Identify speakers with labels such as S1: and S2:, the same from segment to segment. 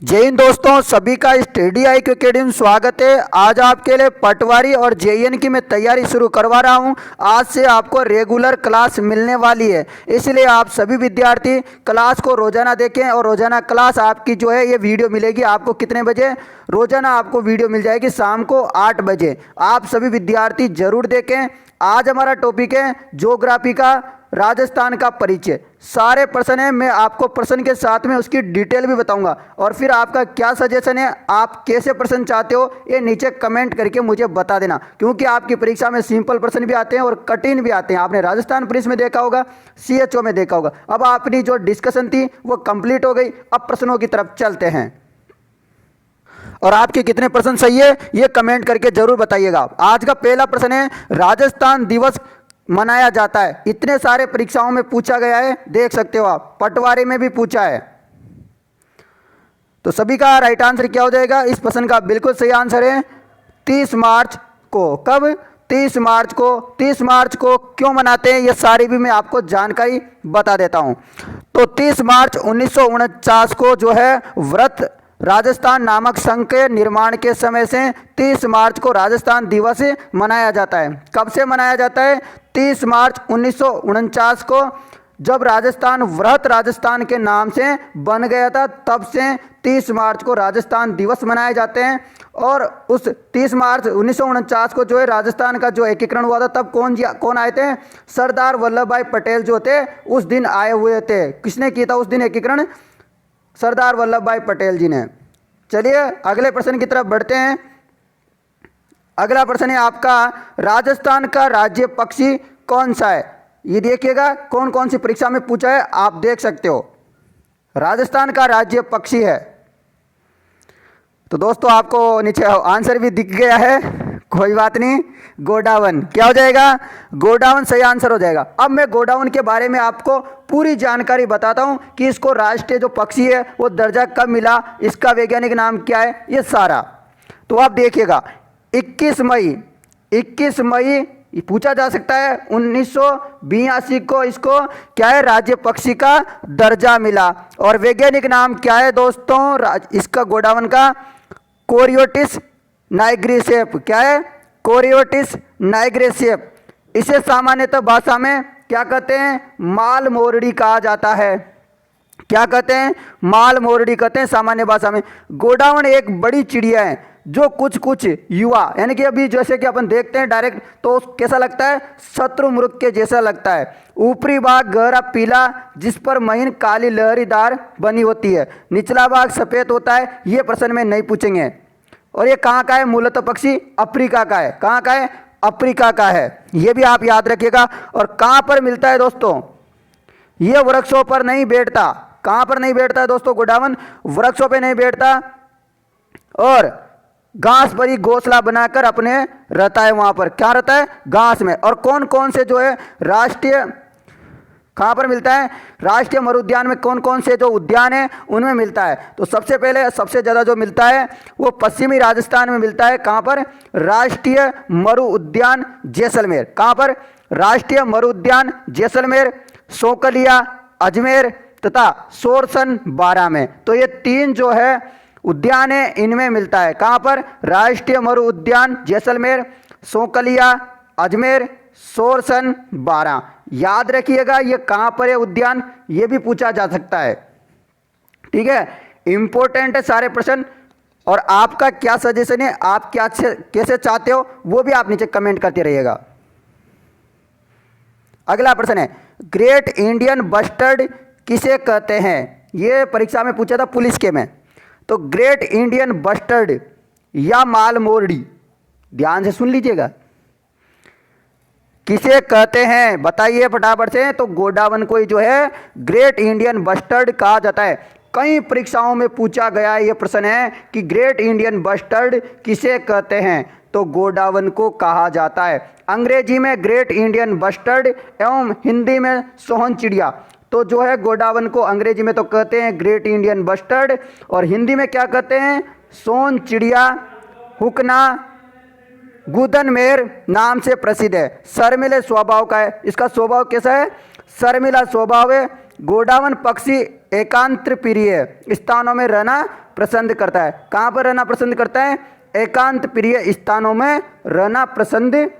S1: जय हिंद दोस्तों, सभी का स्टडी आई अकेडमी में स्वागत है। आज आपके लिए पटवारी और जेईएन की मैं तैयारी शुरू करवा रहा हूं। आज से आपको रेगुलर क्लास मिलने वाली है, इसलिए आप सभी विद्यार्थी क्लास को रोजाना देखें। और रोजाना क्लास आपकी जो है ये वीडियो मिलेगी आपको कितने बजे? रोजाना आपको वीडियो मिल जाएगी शाम को 8 बजे। आप सभी विद्यार्थी जरूर देखें। आज हमारा टॉपिक है ज्योग्राफी का, राजस्थान का परिचय। सारे प्रश्न हैं, मैं आपको प्रश्न के साथ में उसकी डिटेल भी बताऊंगा। और फिर आपका क्या सजेशन है, आप कैसे प्रश्न चाहते हो, ये नीचे कमेंट करके मुझे बता देना। क्योंकि आपकी परीक्षा में सिंपल प्रश्न भी आते हैं और कठिन भी आते हैं। आपने राजस्थान पुलिस में देखा होगा, सीएचओ में देखा होगा। अब आपकी जो डिस्कशन थी वो कंप्लीट हो गई। अब प्रश्नों की तरफ चलते हैं और आपके कितने प्रश्न सही है ये कमेंट करके जरूर बताइएगा। आज का पहला प्रश्न है, राजस्थान दिवस मनाया जाता है। इतने सारे परीक्षाओं में पूछा गया है, देख सकते हो आप, पटवारी में भी पूछा है। तो सभी का राइट आंसर क्या हो जाएगा? इस प्रश्न का बिल्कुल सही आंसर है 30 मार्च को। कब? 30 मार्च को। 30 मार्च को क्यों मनाते हैं ये सारी भी मैं आपको जानकारी बता देता हूं। तो 30 मार्च 1949 को जो है व्रत राजस्थान नामक संघ के निर्माण के समय से 30 मार्च को राजस्थान दिवस मनाया जाता है। कब से मनाया जाता है? 30 मार्च 1949 को, जब राजस्थान वृहत राजस्थान के नाम से बन गया था, तब से 30 मार्च को राजस्थान दिवस मनाए जाते हैं। और उस 30 मार्च 1949 को जो है राजस्थान का जो एकीकरण हुआ था, तब कौन आए थे? सरदार वल्लभ भाई पटेल जो थे उस दिन आए हुए थे। किसने किया था उस दिन एकीकरण? सरदार वल्लभ भाई पटेल जी ने। चलिए अगले प्रश्न की तरफ बढ़ते हैं। अगला प्रश्न है आपका, राजस्थान का राज्य पक्षी कौन सा है? ये देखिएगा कौन कौन सी परीक्षा में पूछा है, आप देख सकते हो। राजस्थान का राज्य पक्षी है। तो दोस्तों आपको नीचे आंसर भी दिख गया है, कोई बात नहीं। गोडावन क्या हो जाएगा? गोडावन सही आंसर हो जाएगा। अब मैं गोडावन के बारे में आपको पूरी जानकारी बताता हूं कि इसको राष्ट्रीय जो पक्षी है वो दर्जा कब मिला, इसका वैज्ञानिक नाम क्या है, ये सारा। तो आप देखिएगा 21 मई पूछा जा सकता है 1982 को इसको क्या है, राज्य पक्षी का दर्जा मिला। और वैज्ञानिक नाम क्या है दोस्तों इसका गोडावन का? कोरियोटिस नाइग्रिसेप। क्या है? कोरियोटिस नाइग्रिसेप। इसे सामान्यतः भाषा में क्या कहते हैं? माल मोरडी कहा जाता है। क्या कहते हैं? माल मोरडी कहते हैं सामान्य भाषा में। गोडावन एक बड़ी चिड़िया है जो कुछ युवा, यानी कि अभी जैसे कि अपन देखते हैं डायरेक्ट तो कैसा लगता है? शत्रुमुर्ग के जैसा लगता है। ऊपरी भाग गहरा पीला जिस पर महीन काली लहरीदार बनी होती है, निचला भाग सफेद होता है। ये प्रश्न में नहीं पूछेंगे। और ये कहाँ का है? मूलतः पक्षी अफ्रीका का है। कहाँ का है? अफ्रीका का है। ये भी आप याद रखिएगा। और कहाँ पर मिलता है दोस्तों? ये वृक्षों पर नहीं बैठता। कहाँ पर नहीं बैठता है दोस्तों? गोडावन वृक्षों पे नहीं बैठता और घास पर ही घोंसला बनाकर अपने रहता है। वहां पर क्या रहता है? घास में। और कौन कौन से जो है राष्ट्रीय, कहाँ पर मिलता है? राष्ट्रीय मरु उद्यान में कौन कौन से जो उद्यान है उनमें मिलता है। तो सबसे पहले सबसे ज़्यादा जो मिलता है वो पश्चिमी राजस्थान में मिलता है। कहाँ पर? राष्ट्रीय मरु उद्यान जैसलमेर। कहाँ पर? राष्ट्रीय मरु उद्यान जैसलमेर, सोकलिया, अजमेर तथा सोरसन बारा में। तो ये 3 जो है उद्यान है, इनमें मिलता है। कहाँ पर? राष्ट्रीय मरु उद्यान जैसलमेर, सोकलिया, अजमेर, सोरसन बारा। याद रखिएगा ये कहाँ पर है उद्यान, ये भी पूछा जा सकता है। ठीक है, इंपॉर्टेंट है सारे प्रश्न। और आपका क्या सजेशन है, आप क्या कैसे चाहते हो, वो भी आप नीचे कमेंट करते रहिएगा। अगला प्रश्न है, ग्रेट इंडियन बस्टर्ड किसे कहते हैं? ये परीक्षा में पूछा था पुलिस के में। तो ग्रेट इंडियन बस्टर्ड या माल मोरडी, ध्यान से सुन लीजिएगा, किसे कहते हैं बताइए फटाफट से। तो गोडावन को ही जो है ग्रेट इंडियन बस्टर्ड कहा जाता है। कई परीक्षाओं में पूछा गया ये प्रश्न है कि ग्रेट इंडियन बस्टर्ड किसे कहते हैं? तो गोडावन को कहा जाता है। अंग्रेजी में ग्रेट इंडियन बस्टर्ड एवं हिंदी में सोहन चिड़िया। तो जो है गोडावन को अंग्रेजी में तो कहते हैं ग्रेट इंडियन बस्टर्ड, और हिंदी में क्या कहते हैं? सोन चिड़िया, हुकना, गुदनमेर नाम से प्रसिद्ध है। शर्मिले स्वभाव का है। इसका स्वभाव कैसा है? शर्मिला स्वभाव है। गोडावन पक्षी एकांत प्रिय स्थानों में रहना पसंद करता है। कहाँ पर रहना पसंद करता है? एकांत प्रिय स्थानों में रहना पसंद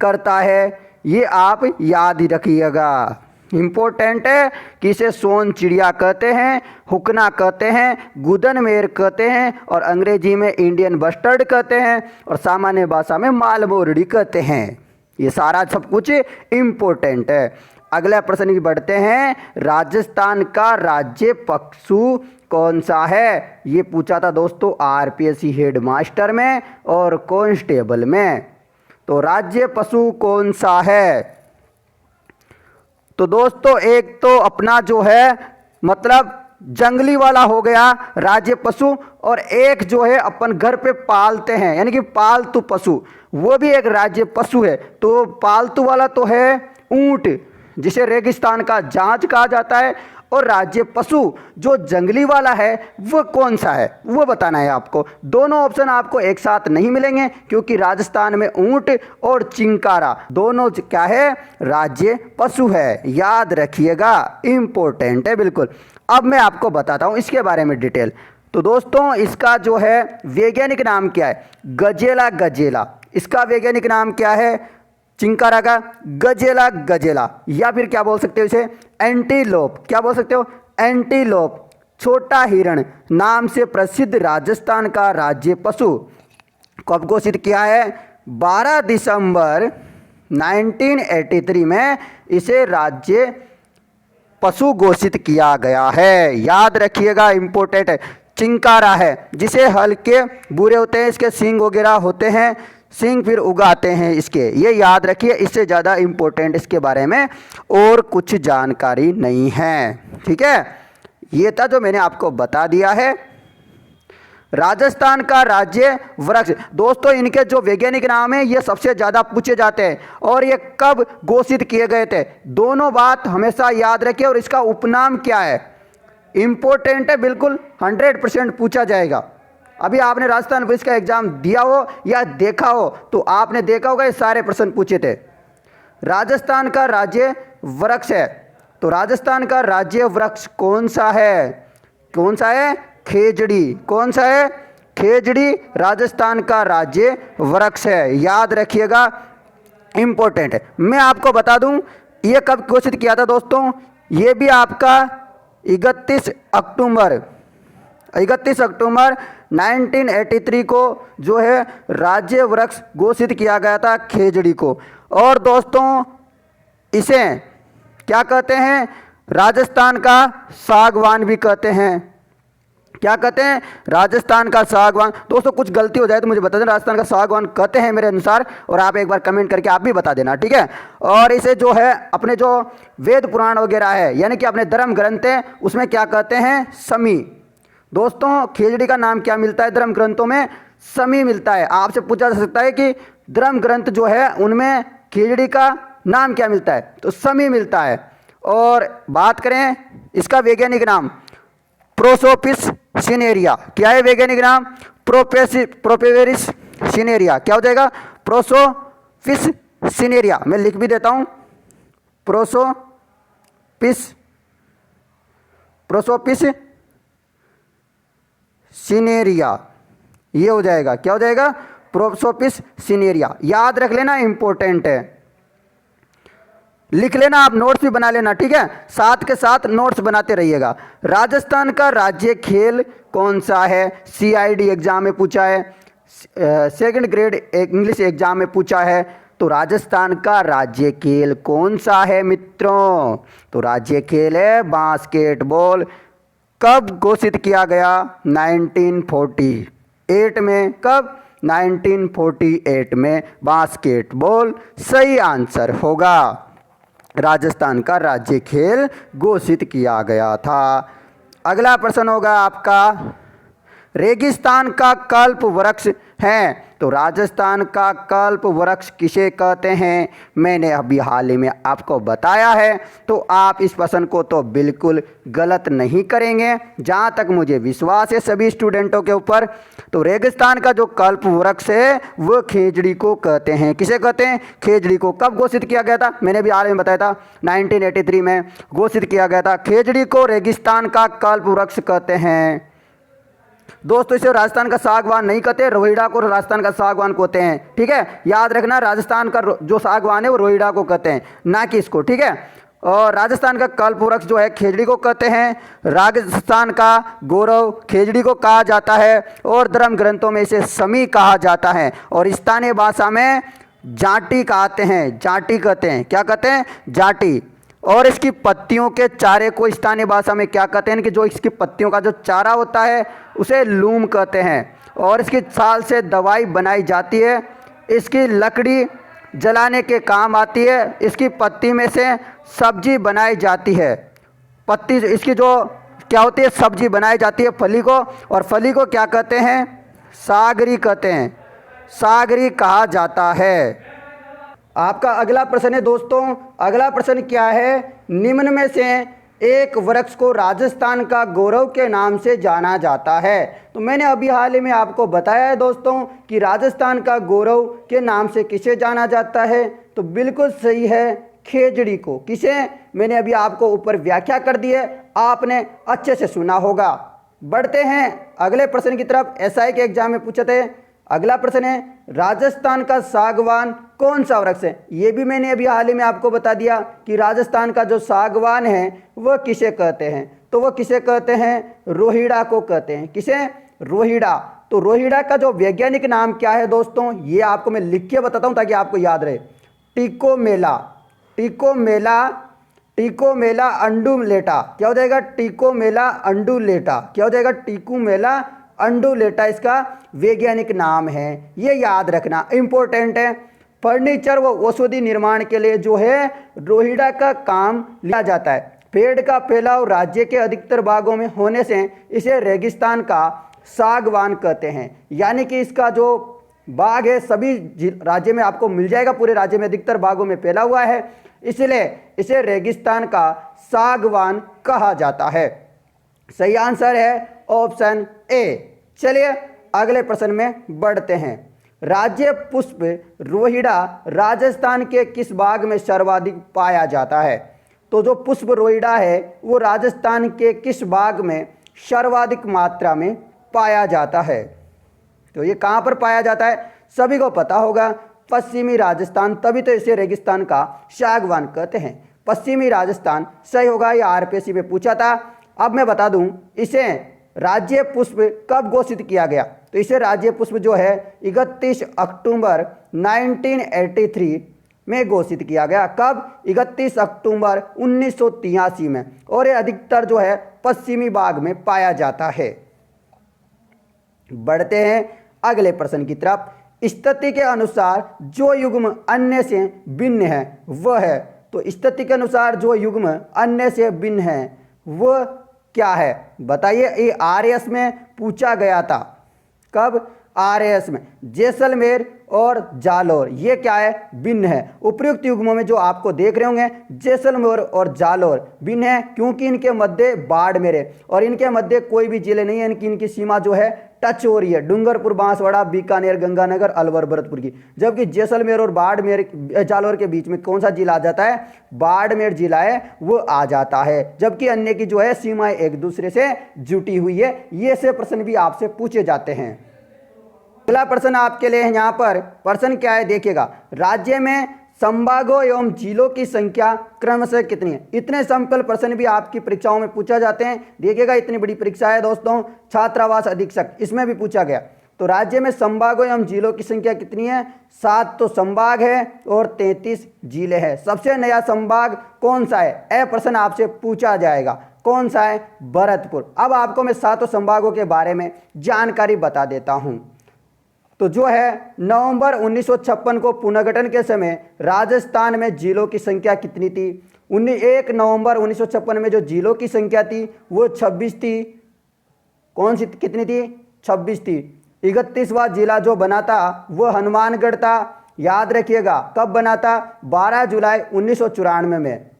S1: करता है। ये आप याद ही रखिएगा, इम्पोर्टेंट है कि इसे सोन चिड़िया कहते हैं, हुकना कहते हैं, गुदनमेर कहते हैं और अंग्रेजी में इंडियन बस्टर्ड कहते हैं और सामान्य भाषा में मालमोरडी कहते हैं। ये सारा सब कुछ इम्पोर्टेंट है। अगला प्रश्न की बढ़ते हैं। राजस्थान का राज्य पशु कौन सा है? ये पूछा था दोस्तों आरपीएससी हेडमास्टर में और कांस्टेबल में। तो राज्य पशु कौन सा है? तो दोस्तों एक तो अपना जो है मतलब जंगली वाला हो गया राज्य पशु, और एक जो है अपन घर पे पालते हैं यानी कि पालतू पशु, वो भी एक राज्य पशु है। तो पालतू वाला तो है ऊंट, जिसे रेगिस्तान का जांच कहा जाता है, और राज्य पशु जो जंगली वाला है वो कौन सा है वो बताना है आपको। दोनों ऑप्शन आपको एक साथ नहीं मिलेंगे क्योंकि राजस्थान में ऊंट और चिंकारा दोनों क्या है? राज्य पशु है। याद रखिएगा, इंपॉर्टेंट है बिल्कुल। अब मैं आपको बताता हूँ इसके बारे में डिटेल। तो दोस्तों इसका जो है वैज्ञानिक नाम क्या है? गजेला गजेला। इसका वैज्ञानिक नाम क्या है? चिंकारा का गजेला गजेला, या फिर क्या बोल सकते हो इसे? एंटीलोप। क्या बोल सकते हो? एंटीलोप। छोटा हिरण नाम से प्रसिद्ध राजस्थान का राज्य पशु कब घोषित किया है? 12 दिसंबर 1983 में इसे राज्य पशु घोषित किया गया है। याद रखिएगा, इंपॉर्टेंट है। चिंकारा है जिसे हल्के बुरे होते हैं, इसके सींग वगैरह होते हैं, सींग फिर उगाते हैं इसके, ये याद रखिए। इससे ज़्यादा इम्पोर्टेंट इसके बारे में और कुछ जानकारी नहीं है, ठीक है। ये था जो मैंने आपको बता दिया है। राजस्थान का राज्य वृक्ष, दोस्तों इनके जो वैज्ञानिक नाम है ये सबसे ज़्यादा पूछे जाते हैं और ये कब घोषित किए गए थे, दोनों बात हमेशा याद रखिए। और इसका उपनाम क्या है? इम्पोर्टेंट है बिल्कुल, 100% पूछा जाएगा। अभी आपने राजस्थान पुलिस का एग्जाम दिया हो या देखा हो तो आपने देखा होगा ये सारे प्रश्न पूछे थे। राजस्थान का राज्य वृक्ष है, तो राजस्थान का राज्य वृक्ष कौन सा है? कौन सा है? खेजड़ी। कौन सा है? खेजड़ी राजस्थान का राज्य वृक्ष है। याद रखिएगा, इंपॉर्टेंट है। मैं आपको बता दूं ये कब घोषित किया था दोस्तों, ये भी आपका 31 अक्टूबर 1983 को जो है राज्य वृक्ष घोषित किया गया था खेजड़ी को। और दोस्तों इसे क्या कहते हैं? राजस्थान का सागवान भी कहते हैं। क्या कहते हैं? राजस्थान का सागवान। दोस्तों कुछ गलती हो जाए तो मुझे बता देना, राजस्थान का सागवान कहते हैं मेरे अनुसार, और आप एक बार कमेंट करके आप भी बता देना, ठीक है। और इसे जो है अपने जो वेद पुराण वगैरह है यानी कि अपने धर्म ग्रंथ है उसमें क्या कहते हैं? समी। दोस्तों खेजड़ी का नाम क्या मिलता है धर्म ग्रंथों में? समी मिलता है। आपसे पूछा जा सकता है कि धर्म ग्रंथ जो है उनमें खेजड़ी का नाम क्या मिलता है, तो समी मिलता है। और बात करें इसका वैज्ञानिक नाम प्रोसोपिस सिनेरिया। क्या है वैज्ञानिक नाम? प्रोपेवेरिस सिनेरिया। क्या हो जाएगा? प्रोसोपिस सिनेरिया। मैं लिख भी देता हूं, प्रोसोपिस सिनेरिया, ये हो जाएगा। क्या हो जाएगा? प्रोसोपिस सिनेरिया। याद रख लेना, इंपॉर्टेंट है। लिख लेना, आप नोट्स भी बना लेना, ठीक है। साथ के साथ नोट्स बनाते रहिएगा। राजस्थान का राज्य खेल कौन सा है? सीआईडी एग्जाम में पूछा है, सेकंड ग्रेड इंग्लिश एग्जाम में पूछा है। तो राजस्थान का राज्य खेल कौन सा है मित्रों? तो राज्य खेल है बास्केटबॉल। कब घोषित किया गया? 1948 में। कब? 1948 में बास्केटबॉल सही आंसर होगा। राजस्थान का राज्य खेल घोषित किया गया था। अगला प्रश्न होगा आपका, रेगिस्तान का कल्प वृक्ष है तो राजस्थान का कल्प वृक्ष किसे कहते हैं मैंने अभी हाल ही में आपको बताया है। तो आप इस प्रश्न को तो बिल्कुल गलत नहीं करेंगे जहाँ तक मुझे विश्वास है सभी स्टूडेंटों के ऊपर। तो रेगिस्तान का जो कल्प वृक्ष है वो खेजड़ी को कहते हैं। किसे कहते हैं? खेजड़ी को। कब घोषित किया गया था? मैंने भी हाल में बताया था 1983 में घोषित किया गया था। खेजड़ी को रेगिस्तान का कल्प वृक्ष कहते हैं। दोस्तों इसे राजस्थान का सागवान नहीं कहते, रोहिड़ा को राजस्थान का सागवान कहते हैं। ठीक है, याद रखना राजस्थान का जो सागवान है वो रोहिड़ा को कहते हैं, ना कि इसको। ठीक है, और राजस्थान का कल्प वृक्ष जो है खेजड़ी को कहते हैं। राजस्थान का गौरव खेजड़ी को कहा जाता है और धर्म ग्रंथों में इसे समी कहा जाता है और स्थानीय भाषा में जाटी कहते हैं। जाटी कहते हैं। क्या कहते हैं? जाटी। और इसकी पत्तियों के चारे को स्थानीय भाषा में क्या कहते हैं कि जो इसकी पत्तियों का जो चारा होता है उसे लूम कहते हैं। और इसकी छाल से दवाई बनाई जाती है। इसकी लकड़ी जलाने के काम आती है। इसकी पत्ती में से सब्जी बनाई जाती है। पत्ती इसकी जो क्या होती है सब्जी बनाई जाती है फली को, और फली को क्या कहते हैं? सागरी कहते हैं। सागरी कहा जाता है। आपका अगला प्रश्न है दोस्तों, अगला प्रश्न क्या है? निम्न में से एक वृक्ष को राजस्थान का गौरव के नाम से जाना जाता है। तो मैंने अभी हाल ही में आपको बताया है दोस्तों कि राजस्थान का गौरव के नाम से किसे जाना जाता है। तो बिल्कुल सही है, खेजड़ी को। किसे? मैंने अभी आपको ऊपर व्याख्या कर दी है, आपने अच्छे से सुना होगा। बढ़ते हैं अगले प्रश्न की तरफ। एसआई के एग्जाम में पूछे थे। अगला प्रश्न है राजस्थान का सागवान कौन सा वृक्ष है? ये भी मैंने अभी हाल ही में आपको बता दिया कि राजस्थान का जो सागवान है वह किसे कहते हैं। तो वह किसे कहते हैं? रोहिड़ा को कहते हैं। किसे? रोहिड़ा। तो रोहिड़ा का जो वैज्ञानिक नाम क्या है दोस्तों, ये आपको मैं लिख के बताता हूँ ताकि आपको याद रहे। टिकोमेला। टिकोमेला। टिकोमेला अंडुलेटा। क्या हो जाएगा? टिकोमेला अंडुलेटा। क्या हो जाएगा? टिकोमेला अंडुलेटा इसका वैज्ञानिक नाम है। ये याद रखना इंपॉर्टेंट है। फर्नीचर व औषधि निर्माण के लिए जो है रोहिड़ा का काम लिया जाता है। पेड़ का फैलाव राज्य के अधिकतर भागों में होने से इसे रेगिस्तान का सागवान कहते हैं। यानी कि इसका जो बाग है सभी राज्य में आपको मिल जाएगा, पूरे राज्य में अधिकतर भागों में फैला हुआ है, इसलिए इसे रेगिस्तान का सागवान कहा जाता है। सही आंसर है ऑप्शन ए। चलिए अगले प्रश्न में बढ़ते हैं। राज्य पुष्प रोहिड़ा राजस्थान के किस भाग में सर्वाधिक पाया जाता है? तो जो पुष्प रोहिड़ा है वो राजस्थान के किस भाग में सर्वाधिक मात्रा में पाया जाता है? तो ये कहाँ पर पाया जाता है? सभी को पता होगा, पश्चिमी राजस्थान, तभी तो इसे रेगिस्तान का सागवान कहते हैं। पश्चिमी राजस्थान सही होगा, ये आरपीएससी में पूछा था। अब मैं बता दूं इसे राज्य पुष्प कब घोषित किया गया। तो इसे राज्य पुष्प जो है 31 अक्टूबर 1983 में घोषित किया गया। कब? 31 अक्टूबर 1983 में। और ये अधिकतर जो है पश्चिमी भाग में पाया जाता है। बढ़ते हैं अगले प्रश्न की तरफ। स्थिति के अनुसार जो युग्म अन्य से भिन्न है वह है। तो स्थिति के अनुसार जो युग्म अन्य से भिन्न है वह क्या है? बताइए। ये आरएएस में पूछा गया था। कब? आरएएस में। जैसलमेर और जालोर ये क्या है? भिन्न है। उपर्युक्त युग्मों में जो आपको देख रहे होंगे जैसलमेर और जालोर भिन्न है क्योंकि इनके मध्य बाड़मेर है और इनके मध्य कोई भी जिले नहीं है। इनकी सीमा जो है टच हो रही है डूंगरपुर, बांसवाड़ा, बीकानेर, गंगानगर, अलवर, भरतपुर की। जबकि जैसलमेर और बाड़मेर जालोर के बीच में कौन सा जिला आ जाता है? बाड़मेर जिला है वो आ जाता है। जबकि अन्य की जो है सीमाएं एक दूसरे से जुटी हुई है। ये से प्रश्न भी आपसे पूछे जाते हैं। अगला प्रश्न आपके लिए यहाँ पर प्रश्न क्या है देखिएगा। राज्य में संभागों एवं जिलों की संख्या क्रमशः कितनी है? इतने सिंपल प्रश्न भी आपकी परीक्षाओं में पूछा जाते हैं। देखिएगा इतनी बड़ी परीक्षा है दोस्तों, छात्रावास अधीक्षक, इसमें भी पूछा गया। तो राज्य में संभागों एवं जिलों की संख्या कितनी है? 7 तो संभाग है और 33 जिले हैं। सबसे नया संभाग कौन सा है? यह प्रश्न आपसे पूछा जाएगा। कौन सा है? भरतपुर। अब आपको मैं 7 संभागों के बारे में जानकारी बता देता हूँ। तो जो है नवंबर 1956 को पुनर्गठन के समय राजस्थान में जिलों की संख्या कितनी थी? 1 नवंबर 1956 में जो जिलों की संख्या थी वो 26 थी। कौन सी कितनी थी? 26 थी। 31वां जिला जो बना था वो हनुमानगढ़ था। याद रखिएगा कब बना था? 12 जुलाई 1994 में।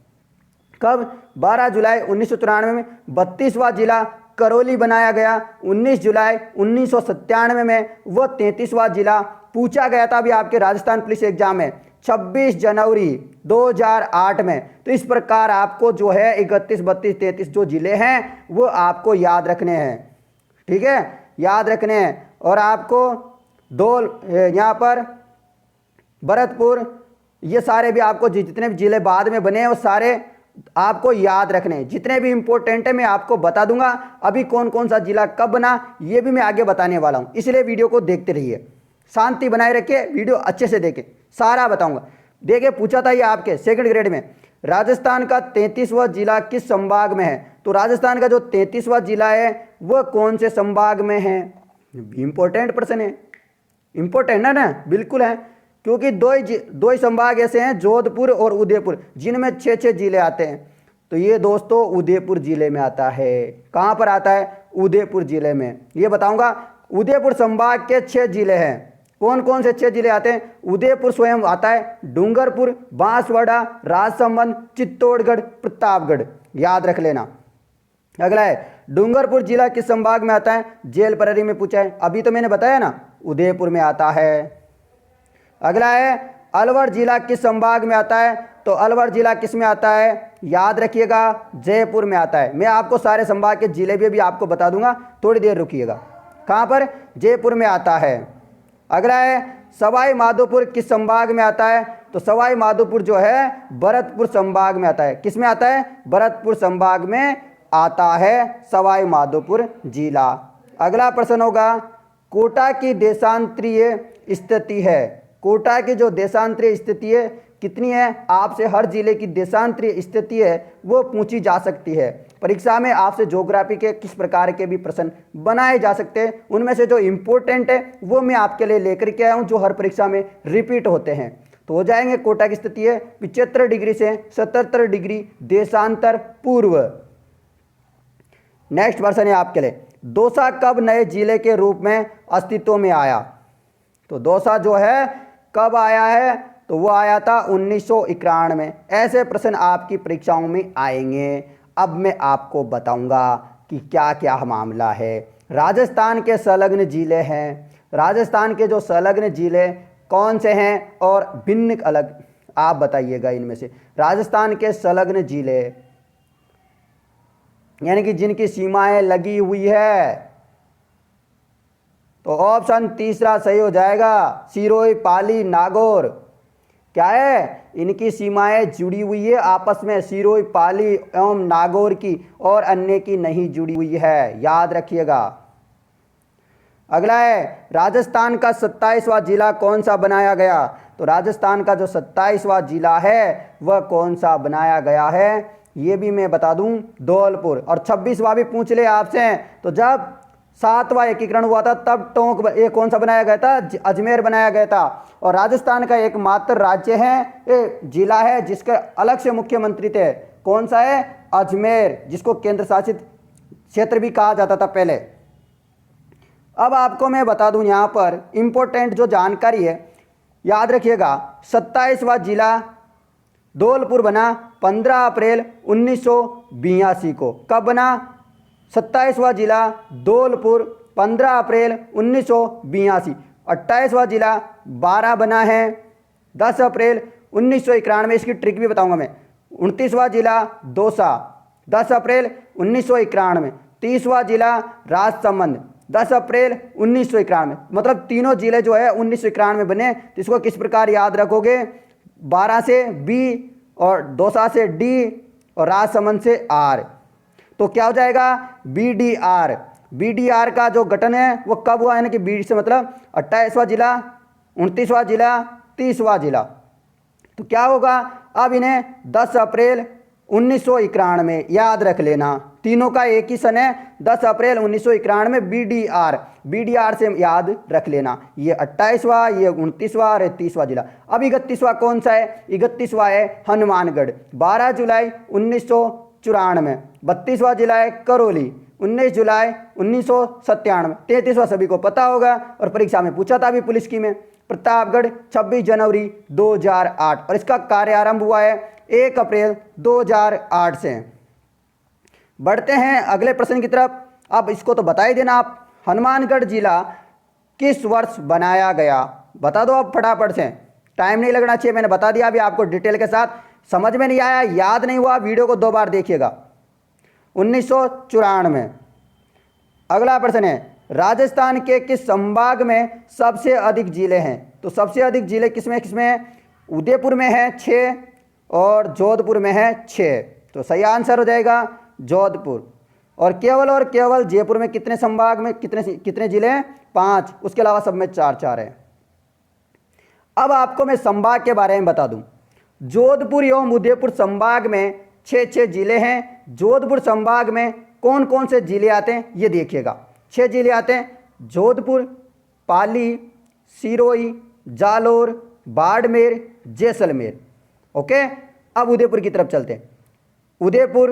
S1: कब? 12 जुलाई 1994 में। 32वां जिला करौली बनाया गया 19 जुलाई 1997 में। वो 33वां जिला पूछा गया था अभी आपके राजस्थान पुलिस एग्जाम में 26 जनवरी 2008 में। तो इस प्रकार आपको जो है 31, 32, 33 जो जिले हैं वो आपको याद रखने हैं, ठीक है, याद रखने हैं। और आपको दो यहाँ पर भरतपुर, ये सारे भी आपको जितने भी जिले बाद में बने हैं वो सारे आपको याद रखने हैं। जितने भी इंपॉर्टेंट है मैं आपको बता दूंगा। अभी कौन कौन सा जिला कब बना ये भी मैं आगे बताने वाला हूं, इसलिए वीडियो को देखते रहिए, शांति बनाए रखिए, वीडियो अच्छे से देखें, सारा बताऊंगा। देखिए पूछा था ये आपके सेकंड ग्रेड में, राजस्थान का 33वां जिला किस संभाग में है? तो राजस्थान का जो 33वां जिला है वह कौन से संभाग में है? इंपॉर्टेंट प्रश्न है, इंपॉर्टेंट है ना, बिल्कुल है, क्योंकि दो ही संभाग ऐसे हैं, जोधपुर और उदयपुर, जिनमें 6-6 जिले आते हैं। तो ये दोस्तों उदयपुर जिले में आता है। कहाँ पर आता है? उदयपुर जिले में। ये बताऊंगा। उदयपुर संभाग के 6 जिले हैं। कौन कौन से 6 जिले आते हैं? उदयपुर स्वयं आता है, डूंगरपुर, बांसवाड़ा, राजसमंद, चित्तौड़गढ़, प्रतापगढ़, याद रख लेना। अगला है डूंगरपुर जिला किस संभाग में आता है? जेल प्रहरी में पूछा है, अभी तो मैंने बताया ना, उदयपुर में आता है। अगला है अलवर जिला किस संभाग में आता है? तो अलवर जिला किस में आता है? याद रखिएगा जयपुर में आता है। मैं आपको सारे संभाग के जिले भी आपको बता दूंगा, थोड़ी देर रुकिएगा। कहाँ पर? जयपुर में आता है। अगला है सवाई माधोपुर किस संभाग में आता है? तो सवाई माधोपुर जो है भरतपुर संभाग में आता है। किस में आता है? भरतपुर संभाग में आता है सवाई माधोपुर जिला। अगला प्रश्न होगा कोटा की देशांतरीय स्थिति है। कोटा की जो देशांतरीय स्थिति है कितनी है? आपसे हर जिले की देशांतरीय स्थिति है वो पूछी जा सकती है। परीक्षा में आपसे ज्योग्राफी के किस प्रकार के भी प्रश्न बनाए जा सकते हैं, उनमें से जो इम्पोर्टेंट है वो मैं आपके लिए लेकर के आया हूँ, जो हर परीक्षा में रिपीट होते हैं। तो हो जाएंगे कोटा की स्थिति है 75 डिग्री से 77 डिग्री देशांतर पूर्व। नेक्स्ट प्रश्न है आपके लिए, दौसा कब नए जिले के रूप में अस्तित्व में आया? तो दौसा जो है कब आया है? तो वो आया था 1991 में। ऐसे प्रश्न आपकी परीक्षाओं में आएंगे। अब मैं आपको बताऊंगा कि क्या क्या मामला है। राजस्थान के संलग्न जिले हैं, राजस्थान के जो संलग्न जिले कौन से हैं और भिन्न अलग, आप बताइएगा इनमें से। राजस्थान के संलग्न जिले यानी कि जिनकी सीमाएं लगी हुई है, तो ऑप्शन तीसरा सही हो जाएगा, सिरोही, पाली, नागौर। क्या है? इनकी सीमाएं जुड़ी हुई है आपस में, सिरोही, पाली एवं नागौर की, और अन्य की नहीं जुड़ी हुई है, याद रखिएगा। अगला है राजस्थान का 27वां जिला कौन सा बनाया गया? तो राजस्थान का जो 27वां जिला है वह कौन सा बनाया गया है ये भी मैं बता दूं, धौलपुर। और 26वां भी पूछ ले आपसे, तो जब 7वां एकीकरण हुआ था तब टोंक ये कौन सा बनाया गया था? अजमेर बनाया गया था। और राजस्थान का एकमात्र राज्य है, जिला है जिसके अलग से मुख्यमंत्री थे। कौन सा है? अजमेर, जिसको केंद्र शासित क्षेत्र भी कहा जाता था पहले। अब आपको मैं बता दूं यहाँ पर इंपॉर्टेंट जो जानकारी है, याद रखिएगा। 27वां जिला धौलपुर बना 15 अप्रैल 1982 को। कब बना? 27वां जिला धौलपुर 15 अप्रैल 1982। 28वां जिला 12 बना है 10 अप्रैल 1991। इसकी ट्रिक भी बताऊंगा मैं। 29वां जिला दौसा 10 अप्रैल 1991। 30वां जिला राजसमंद 10 अप्रैल 1991। मतलब तीनों जिले जो है 1991 में बने। तो इसको किस प्रकार याद रखोगे? 12 से बी और दौसा से डी और राजसमंद से आर। तो क्या हो जाएगा? BDR। BDR का जो गठन है वो कब हुआ? यानी कि बी से मतलब 28वां जिला, 29वां जिला, 30वां जिला। तो क्या होगा? अब इन्हें 10 अप्रैल 1991 में याद रख लेना। तीनों का एक ही सन है, 10 अप्रैल 1991 में BDR से याद रख लेना। ये 28वां, ये 29वां और 30वां जिला। अब 31वां कौन सा है? 31वां है हनुमानगढ़। 12 जुलाई 1994। 32वां जिला है करौली, 19 जुलाई 1997। 33वां सभी को पता होगा और परीक्षा में पूछा था अभी पुलिस की में। प्रतापगढ़ 26 जनवरी 2008 और इसका कार्य आरंभ हुआ है 1 अप्रैल 2008 से। बढ़ते हैं अगले प्रश्न की तरफ। अब इसको तो बता ही देना आप, हनुमानगढ़ जिला किस वर्ष बनाया गया? बता दो अब फटाफट से, टाइम नहीं लगना चाहिए, मैंने बता दिया अभी आपको डिटेल के साथ। समझ में नहीं आया, याद नहीं हुआ, वीडियो को 2 बार देखिएगा। 1994। अगला प्रश्न है, राजस्थान के किस संभाग में सबसे अधिक जिले हैं? तो सबसे अधिक जिले किसमें किसमें हैं? उदयपुर में है 6 और जोधपुर में है 6। तो सही आंसर हो जाएगा जोधपुर। और केवल जयपुर में कितने संभाग में कितने जिले हैं? 5। उसके अलावा सब में 4 है। अब आपको मैं संभाग के बारे में बता दूं। जोधपुर एवं उदयपुर संभाग में 6 जिले हैं। जोधपुर संभाग में कौन कौन से जिले आते हैं ये देखिएगा। 6 जिले आते हैं, जोधपुर, पाली, सिरोही, जालोर, बाड़मेर, जैसलमेर। ओके, अब उदयपुर की तरफ चलते हैं। उदयपुर,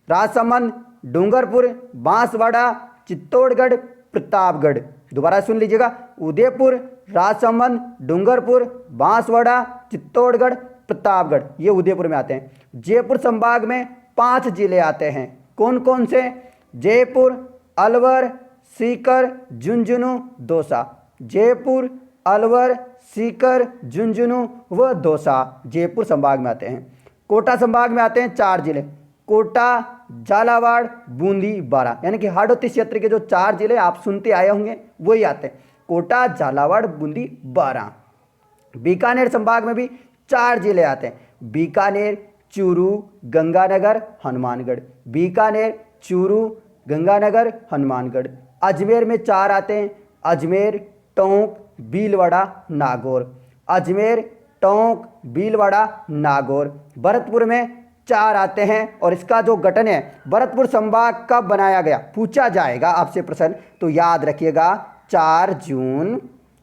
S1: राजसमंद, डूंगरपुर, बांसवाड़ा, चित्तौड़गढ़, प्रतापगढ़। दोबारा सुन लीजिएगा, उदयपुर, राजसमंद, डूंगरपुर, बांसवाड़ा, चित्तौड़गढ़, प्रतापगढ़, ये उदयपुर में आते हैं। जयपुर संभाग में 5 जिले आते हैं। कौन कौन से? जयपुर, अलवर, सीकर, झुंझुनू, दौसा। जयपुर, अलवर, सीकर, झुंझुनू व दौसा जयपुर संभाग में आते हैं। कोटा संभाग में आते हैं 4 जिले, कोटा, झालावाड़, बूंदी, बारां। यानी कि हाड़ौती क्षेत्र के जो 4 जिले आप सुनते आए होंगे वही आते हैं, कोटा, झालावाड़, बूंदी, बारां। बीकानेर संभाग में भी 4 जिले आते हैं, बीकानेर, चूरू, गंगानगर, हनुमानगढ़। बीकानेर, चूरू, गंगानगर, हनुमानगढ़। अजमेर में 4 आते हैं, अजमेर, टोंक, भीलवाड़ा, नागौर। अजमेर, टोंक, भीलवाड़ा, नागौर। भरतपुर में 4 आते हैं और इसका जो गठन है भरतपुर संभाग कब बनाया गया पूछा जाएगा आपसे प्रश्न, तो याद रखिएगा 4 जून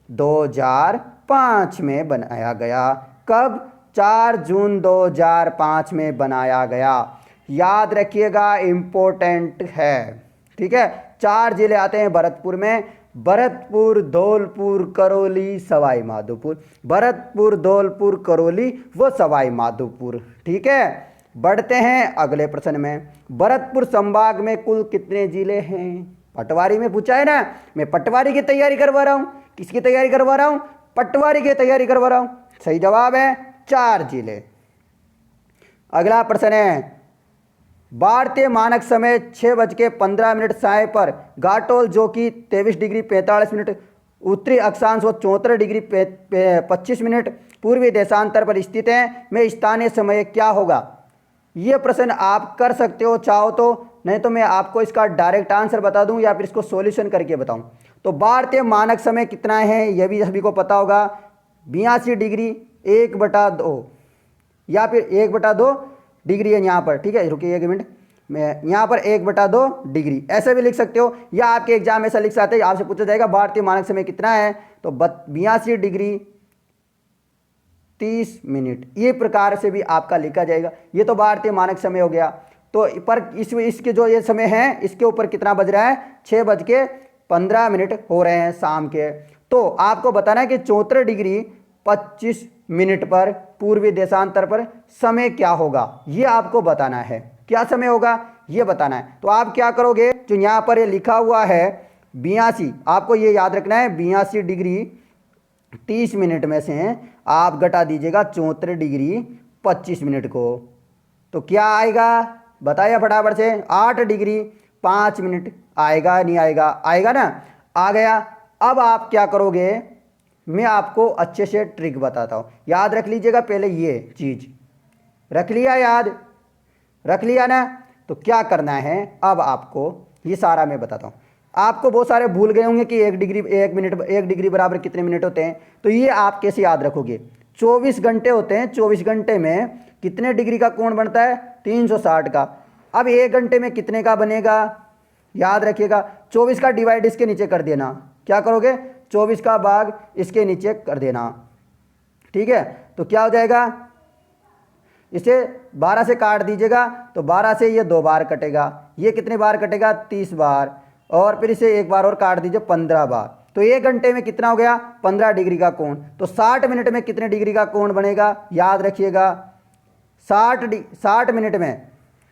S1: 2005 में बनाया गया। कब? 4 जून 2005 में बनाया गया। याद रखिएगा, इंपॉर्टेंट है, ठीक है। 4 जिले आते हैं भरतपुर में, भरतपुर, धौलपुर, करौली, सवाई माधोपुर। भरतपुर, धौलपुर, करौली व सवाई माधोपुर, ठीक है। बढ़ते हैं अगले प्रश्न में। भरतपुर संभाग में कुल कितने जिले हैं? पटवारी में पूछा है ना, मैं पटवारी की तैयारी करवा रहा हूं। किसकी तैयारी करवा रहा हूं? पटवारी की तैयारी करवा रहा हूं। सही जवाब है 4 जिले। अगला प्रश्न है, भारतीय मानक समय 6:15 समय पर घाटोल जो कि 23 डिग्री 45 मिनट उत्तरी अक्षांश व 74 डिग्री 25 मिनट पूर्वी देशांतर पर स्थित है में स्थानीय समय क्या होगा? ये प्रश्न आप कर सकते हो चाहो तो, नहीं तो मैं आपको इसका डायरेक्ट आंसर बता दूं या फिर इसको सॉल्यूशन करके बताऊं। तो भारतीय मानक समय कितना है ये भी सभी को पता होगा, 82 डिग्री 1/2 या फिर 1/2 डिग्री है यहाँ पर, ठीक है। रुकिए 1 मिनट, मैं यहाँ पर 1/2 डिग्री ऐसे भी लिख सकते हो, या आपके एग्जाम में ऐसा लिख सकते हैं, आपसे पूछा जाएगा भारतीय मानक समय कितना है, तो 82 डिग्री 30 मिनट, ये प्रकार से भी आपका लिखा जाएगा। ये तो भारतीय मानक समय हो गया। तो पर इसके जो ये समय है इसके ऊपर कितना बज रहा है? 6:15 हो रहे हैं शाम के। तो आपको बताना है कि 74 डिग्री 25 मिनट पर पूर्वी देशांतर पर समय क्या होगा, ये आपको बताना है। क्या समय होगा ये बताना है। तो आप क्या करोगे, जो यहाँ पर ये लिखा हुआ है 82, आपको ये याद रखना है 82 डिग्री 30 मिनट में से आप घटा दीजिएगा 74 डिग्री 25 मिनट को, तो क्या आएगा बताइए फटाफट से? 8 डिग्री 5 मिनट आएगा, नहीं आएगा? आएगा ना, आ गया। अब आप क्या करोगे, मैं आपको अच्छे से ट्रिक बताता हूँ, याद रख लीजिएगा। पहले ये चीज़ रख लिया, याद रख लिया ना? तो क्या करना है अब आपको, ये सारा मैं बताता हूँ। आपको बहुत सारे भूल गए होंगे कि 1 डिग्री बराबर कितने मिनट होते हैं, तो ये आप कैसे याद रखोगे? 24 घंटे होते हैं, 24 घंटे में कितने डिग्री का कोण बनता है? 360 का। अब 1 घंटे में कितने का बनेगा? याद रखिएगा 24 का डिवाइड इसके नीचे कर देना। क्या करोगे? 24 का भाग इसके नीचे कर देना, ठीक है। तो क्या हो जाएगा? इसे 12 से काट दीजिएगा तो 12 से ये 2 बार कटेगा, ये कितने बार कटेगा 30 बार, और फिर इसे एक बार और काट दीजिए 15 बार। तो 1 घंटे में कितना हो गया 15 डिग्री का कोण। तो 60 मिनट में कितने डिग्री का कोण बनेगा, याद रखिएगा 60 मिनट में,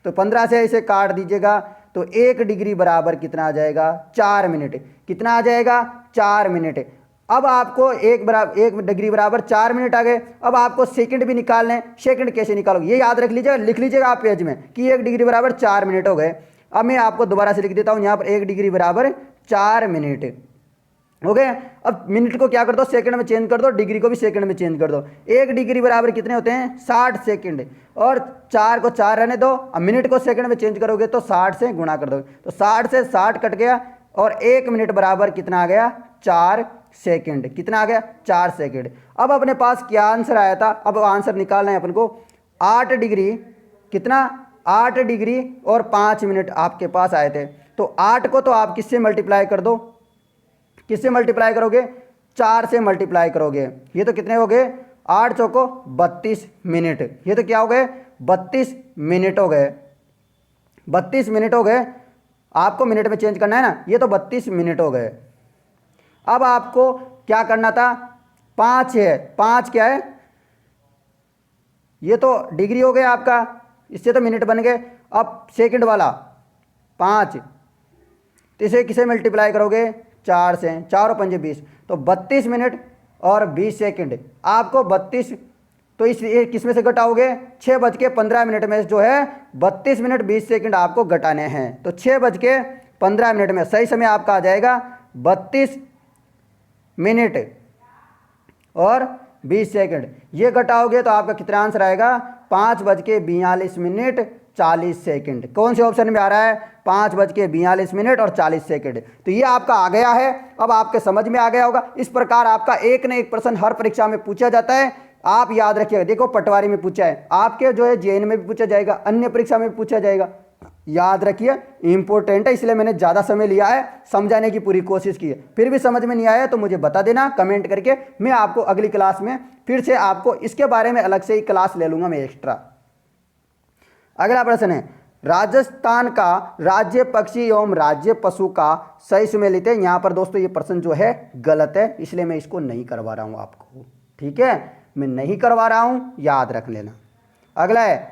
S1: तो 15 से इसे काट दीजिएगा तो 1 डिग्री बराबर कितना आ जाएगा 4 मिनट। कितना आ जाएगा 4 मिनट। अब आपको 1 डिग्री बराबर 4 मिनट आ गए। अब आपको सेकंड भी निकालने हैं। सेकंड कैसे निकालोगे ये याद रख लीजिएगा, लिख लीजिएगा आप पेज में कि 1 डिग्री बराबर 4 मिनट हो गए। अब मैं आपको दोबारा से लिख देता हूँ यहाँ पर 1 डिग्री बराबर 4 मिनट हो गए। अब मिनट को क्या कर दो सेकंड में चेंज कर दो, डिग्री को भी सेकंड में चेंज कर दो। 1 डिग्री बराबर कितने होते हैं 60 सेकंड, और 4 को 4 रहने दो। अब मिनट को सेकंड में चेंज करोगे तो 60 से गुणा कर दो, तो 60 से 60 कट गया, और 1 मिनट बराबर कितना आ गया 4 सेकंड। कितना आ गया 4 सेकंड। अब अपने पास क्या आंसर आया था, अब आंसर निकालना है अपन को 8 डिग्री, कितना 8 डिग्री और 5 मिनट आपके पास आए थे। तो 8 को तो आप किससे मल्टीप्लाई कर दो, किससे मल्टीप्लाई करोगे 4 से मल्टीप्लाई करोगे। ये तो कितने हो गए 8 चौको 32 मिनट, ये तो क्या हो गए 32 मिनट हो गए, 32 मिनट हो गए। आपको मिनट में चेंज करना है ना, ये तो 32 मिनट हो गए। अब आपको क्या करना था 5 है, 5 क्या है ये तो डिग्री हो गया आपका, इससे तो मिनट बन गए। अब सेकंड वाला 5, तो इसे किसे मल्टीप्लाई करोगे 4 से, 4 और 5 20, तो 32 मिनट और 20 सेकंड। आपको 32 तो इस किस में से घटाओगे 6:15 में जो है 32 मिनट 20 सेकंड आपको घटाने हैं। तो 6:15 में सही समय आपका आ जाएगा 32 मिनट और 20 सेकंड। ये घटाओगे तो आपका कितना आंसर आएगा 5:42 40 सेकंड। कौन से ऑप्शन में आ रहा है 5:42 और 40 सेकंड। तो ये आपका आ गया है, अब आपके समझ में आ गया होगा। इस प्रकार आपका एक न एक प्रश्न हर परीक्षा में पूछा जाता है, आप याद रखिएगा। देखो पटवारी में पूछा है, आपके जो है जेएन में भी पूछा जाएगा, अन्य परीक्षा में भी पूछा जाएगा। याद रखिए इंपॉर्टेंट है, इसलिए मैंने ज़्यादा समय लिया है, समझाने की पूरी कोशिश की है। फिर भी समझ में नहीं आया तो मुझे बता देना कमेंट करके, मैं आपको अगली क्लास में फिर से आपको इसके बारे में अलग से ही क्लास ले लूँगा मैं एक्स्ट्रा। अगला प्रश्न है राजस्थान का राज्य पक्षी एवं राज्य पशु का सही सुमेलित है। यहाँ पर दोस्तों ये प्रश्न जो है गलत है, इसलिए मैं इसको नहीं करवा रहा हूँ आपको, ठीक है, मैं नहीं करवा रहा हूँ, याद रख लेना। अगला है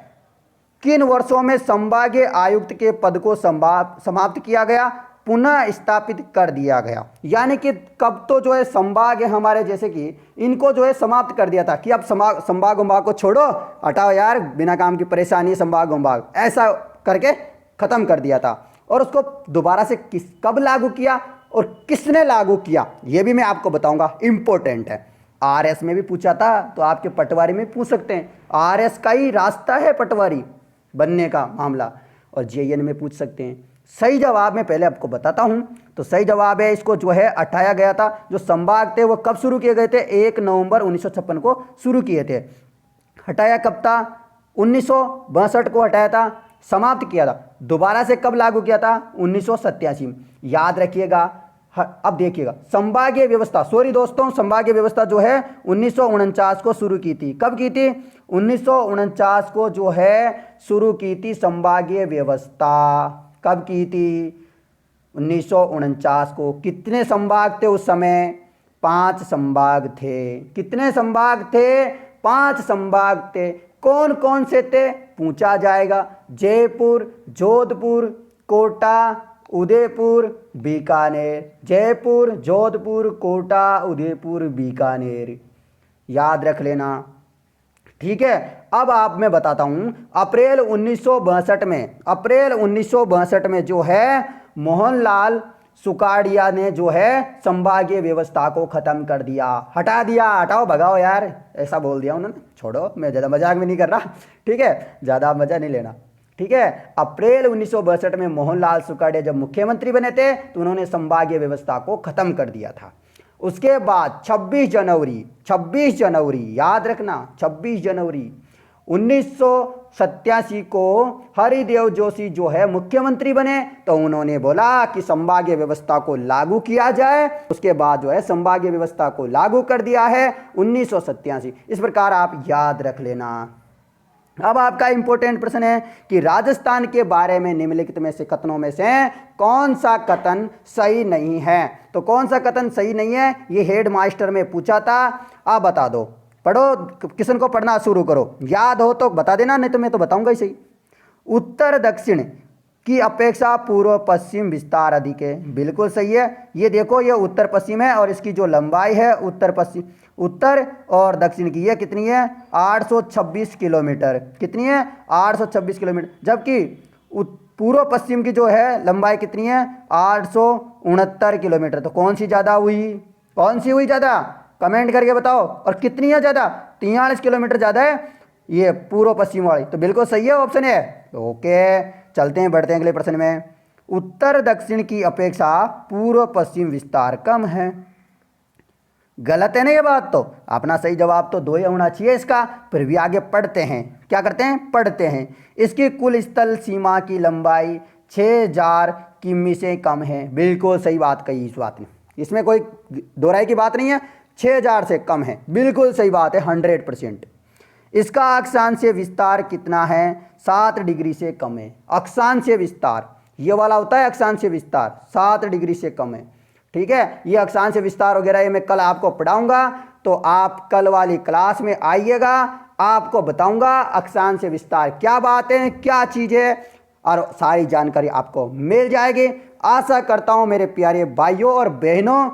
S1: किन वर्षों में संभागीय आयुक्त के पद को समाप्त किया गया, पुनः स्थापित कर दिया गया। यानी कि कब तो जो है संभाग है हमारे, जैसे कि इनको जो है समाप्त कर दिया था कि अब संभाग उम्भाग को छोड़ो, हटाओ यार, बिना काम की परेशानी, संभाग उम्भाग ऐसा करके खत्म कर दिया था। और उसको दोबारा से कब लागू किया और किसने लागू किया ये भी मैं आपको बताऊंगा, इंपॉर्टेंट है। आरएस में भी पूछा था तो आपके पटवारी में पूछ सकते हैं, आरएस का ही रास्ता है पटवारी बनने का मामला, और जेएन में पूछ सकते हैं। सही जवाब मैं पहले आपको बताता हूं। तो सही जवाब है इसको जो है हटाया गया था। जो संभाग थे वो कब शुरू किए गए थे 1 नवंबर 1956 को शुरू किए थे। हटाया कब था 1962 को हटाया था, समाप्त किया था। दोबारा से कब लागू किया था 1987 में, याद रखिएगा। अब देखिएगा संभागीय व्यवस्था, सॉरी दोस्तों, संभागीय व्यवस्था जो है 1949 को शुरू की थी। कब की थी 1949 को जो है शुरू की थी संभागीय व्यवस्था। कब की थी 1949 को। कितने संभाग थे उस समय 5 संभाग थे। कितने संभाग थे 5 संभाग थे। कौन कौन से थे पूछा जाएगा, जयपुर, जोधपुर, कोटा, उदयपुर, बीकानेर। जयपुर, जोधपुर, कोटा, उदयपुर, बीकानेर, याद रख लेना, ठीक है। अब आप मैं बताता हूं अप्रैल 1962 में जो है मोहनलाल सुकाड़िया ने जो है संभागीय व्यवस्था को खत्म कर दिया, हटा दिया। हटाओ भगाओ यार, ऐसा बोल दिया उन्होंने, छोड़ो, मैं ज़्यादा मजाक में नहीं कर रहा, ठीक है, ज़्यादा मजा नहीं लेना, ठीक है। अप्रैल 1962 में मोहनलाल सुकाड़िया जब मुख्यमंत्री बने थे तो उन्होंने संभागीय व्यवस्था को खत्म कर दिया था। उसके बाद 26 जनवरी याद रखना, 26 जनवरी 1987 को हरिदेव जोशी जो है मुख्यमंत्री बने तो उन्होंने बोला कि संभागीय व्यवस्था को लागू किया जाए। उसके बाद जो है संभागीय व्यवस्था को लागू कर दिया है 1987। इस प्रकार आप याद रख लेना। अब आपका इंपॉर्टेंट प्रश्न है कि राजस्थान के बारे में निम्नलिखित में से कथनों में से कौन सा कथन सही नहीं है। तो कौन सा कथन सही नहीं है, ये हेड मास्टर में पूछा था। आप बता दो, पढ़ो, किशन को पढ़ना शुरू करो, याद हो तो बता देना, नहीं तो मैं तो बताऊंगा ही सही। उत्तर दक्षिण की अपेक्षा पूर्व पश्चिम विस्तार अधिक है, बिल्कुल सही है। ये देखो, ये उत्तर पश्चिम है और इसकी जो लंबाई है उत्तर पश्चिम, उत्तर और दक्षिण की ये कितनी है, 826 किलोमीटर। कितनी है, 826 किलोमीटर। जबकि पूर्व पश्चिम की जो है लंबाई कितनी है, 869 किलोमीटर। तो कौन सी ज़्यादा हुई, कौन सी हुई ज़्यादा, कमेंट करके बताओ। और कितनी है ज़्यादा, 43 किलोमीटर ज़्यादा है ये पूर्व पश्चिम वाली। तो बिल्कुल सही है, ऑप्शन है। ओके, चलते हैं, बढ़ते हैं अगले प्रश्न में। उत्तर दक्षिण की अपेक्षा पूर्व पश्चिम विस्तार कम है, गलत है ना ये बात। तो अपना सही जवाब तो 2 ही होना चाहिए इसका। फिर भी आगे पढ़ते हैं, क्या करते हैं, पढ़ते हैं। इसकी कुल स्थल सीमा की लंबाई 6000 किमी से कम है, बिल्कुल सही बात कही इस बात ने, इसमें कोई दोहराई की बात नहीं है, 6000 से कम है, बिल्कुल सही बात है, 100%। इसका अक्षांशीय विस्तार कितना है, 7 डिग्री से कम है। अक्षांशीय विस्तार ये वाला होता है, अक्षांशीय विस्तार 7 डिग्री से कम है, ठीक है। ये अक्षांशीय विस्तार वगैरह ये मैं कल आपको पढ़ाऊंगा, तो आप कल वाली क्लास में आइएगा, आपको बताऊंगा अक्षांशीय विस्तार क्या बात है, क्या चीज़ है, और सारी जानकारी आपको मिल जाएगी। आशा करता हूं मेरे प्यारे भाइयों और बहनों,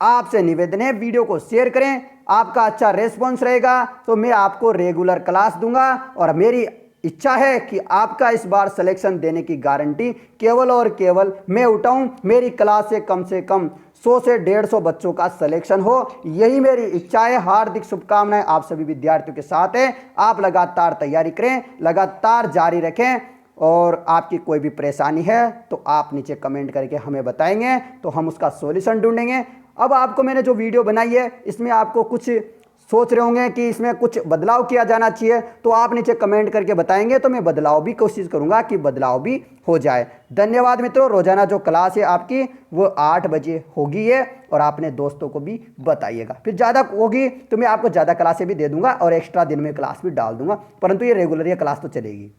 S1: आपसे निवेदन है वीडियो को शेयर करें। आपका अच्छा रेस्पॉन्स रहेगा तो मैं आपको रेगुलर क्लास दूंगा, और मेरी इच्छा है कि आपका इस बार सिलेक्शन देने की गारंटी केवल और केवल मैं उठाऊं। मेरी क्लास से कम 100 से 150 बच्चों का सिलेक्शन हो, यही मेरी इच्छा है। हार्दिक शुभकामनाएं आप सभी विद्यार्थियों के साथ है। आप लगातार तैयारी करें, लगातार जारी रखें, और आपकी कोई भी परेशानी है तो आप नीचे कमेंट करके हमें बताएंगे, तो हम उसका सॉल्यूशन ढूंढेंगे। अब आपको मैंने जो वीडियो बनाई है इसमें आपको कुछ सोच रहे होंगे कि इसमें कुछ बदलाव किया जाना चाहिए, तो आप नीचे कमेंट करके बताएंगे, तो मैं बदलाव भी कोशिश करूंगा कि बदलाव भी हो जाए। धन्यवाद मित्रों। रोजाना जो क्लास है आपकी वो 8 बजे होगी है, और आपने दोस्तों को भी बताइएगा। फिर ज़्यादा होगी तो मैं आपको ज़्यादा क्लासें भी दे दूंगा और एक्स्ट्रा दिन में क्लास भी डाल दूंगा, परंतु ये रेगुलर ये क्लास तो चलेगी।